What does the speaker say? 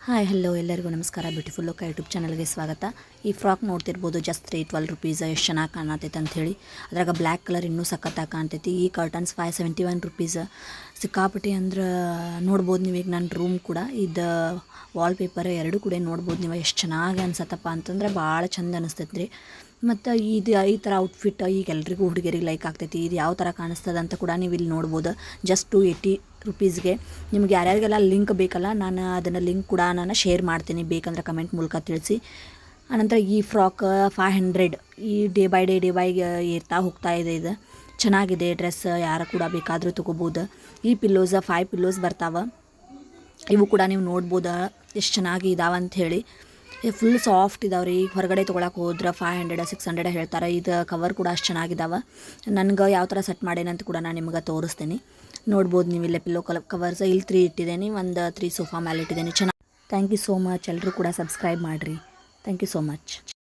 Hi hello ಎಲ್ಲರಿಗೂ ನಮಸ್ಕಾರ. Beautiful look YouTube ಚಾನಲ್ಗೆ ಸ್ವಾಗತ. ಈ ಫ್ರಾಕ್ ನೋಡ್ತಿರ್ಬೋದು, ಜಸ್ಟ್ 12 ರುಪೀಸ್. ಎಷ್ಟು ಚೆನ್ನಾಗಿ ಕಾಣತೈತೆ ಅಂಥೇಳಿ. ಅದ್ರಾಗ ಬ್ಲ್ಯಾಕ್ ಕಲರ್ ಇನ್ನೂ ಸಖತ್ತಾಗಿ ಕಾಣ್ತೈತಿ. ಈ ಕರ್ಟನ್ಸ್ 571 ರುಪೀಸ್. ಸಿಕ್ಕಾಪಟ್ಟಿ ಅಂದ್ರೆ ನೋಡ್ಬೋದು ನೀವು. ಈಗ ನನ್ನ ರೂಮ್ ಕೂಡ ಇದು ವಾಲ್ಪೇಪರ್ ಎರಡೂ ಕೂಡ ನೋಡ್ಬೋದು ನೀವು. ಎಷ್ಟು ಚೆನ್ನಾಗಿ ಅನ್ಸತ್ತಪ್ಪ ಅಂತಂದ್ರೆ ಭಾಳ ಚಂದ ಅನಿಸ್ತೈತೆ ರೀ. ಮತ್ತು ಈ ಥರ ಔಟ್ಫಿಟ್ ಈಗ ಎಲ್ರಿಗೂ ಹುಡುಗಿಯರಿಗೆ ಲೈಕ್ ಆಗ್ತೈತಿ. ಇದು ಯಾವ ಥರ ಕಾಣಿಸ್ತದೆ ಅಂತ ಕೂಡ ನೀವು ಇಲ್ಲಿ ನೋಡ್ಬೋದು. ಜಸ್ಟ್ 280 ರುಪೀಸ್ಗೆ. ನಿಮ್ಗೆ ಯಾರ್ಯಾರಿಗೆಲ್ಲ ಲಿಂಕ್ ಬೇಕಲ್ಲ, ನಾನು ಅದನ್ನು ಲಿಂಕ್ ಕೂಡ ನಾನು ಶೇರ್ ಮಾಡ್ತೀನಿ, ಬೇಕಂದ್ರೆ ಕಮೆಂಟ್ ಮೂಲಕ ತಿಳಿಸಿ. ಆನಂತರ ಈ ಫ್ರಾಕ್ 500. ಈ ಡೇ ಬೈ ಏರ್ತಾ ಹೋಗ್ತಾ ಇದೆ. ಇದು ಚೆನ್ನಾಗಿದೆ ಡ್ರೆಸ್. ಯಾರು ಕೂಡ ಬೇಕಾದರೂ ತೊಗೋಬೋದು. ಈ ಪಿಲ್ಲೋಸ್ 5 ಪಿಲ್ಲೋಸ್ ಬರ್ತಾವೆ. ಇವು ಕೂಡ ನೀವು ನೋಡ್ಬೋದು ಎಷ್ಟು ಚೆನ್ನಾಗಿ ಇದಾವೆ ಅಂಥೇಳಿ. ಫುಲ್ ಸಾಫ್ಟ್ ಇದಾವೆ ರೀ. ಹೊರಗಡೆ ತೊಗೊಳಕ್ಕೆ ಹೋದ್ರೆ 500 600 ಹೇಳ್ತಾರೆ. ಇದು ಕವರ್ ಕೂಡ ಅಷ್ಟು ಚೆನ್ನಾಗಿದ್ದಾವೆ. ನನಗೆ ಯಾವ ಥರ ಸೆಟ್ ಮಾಡೇನಂತ ಕೂಡ ನಾನು ನಿಮ್ಗೆ ತೋರಿಸ್ತೀನಿ. ನೋಡ್ಬೋದು ನೀವು ಇಲ್ಲೇ ಪಿಲ್ಲೋ ಕವರ್ಸ್ ಇಲ್ಲಿ 3 ಇಟ್ಟಿದ್ದೀನಿ. ಒಂದು 3 ಸೋಫಾ ಮೇಲೆ ಇಟ್ಟಿದ್ದೀನಿ. ಚೆನ್ನಾಗಿ. Thank you so much. ಎಲ್ಲರೂ ಕೂಡ ಸಬ್ಸ್ಕ್ರೈಬ್ ಮಾಡಿರಿ. Thank you so much.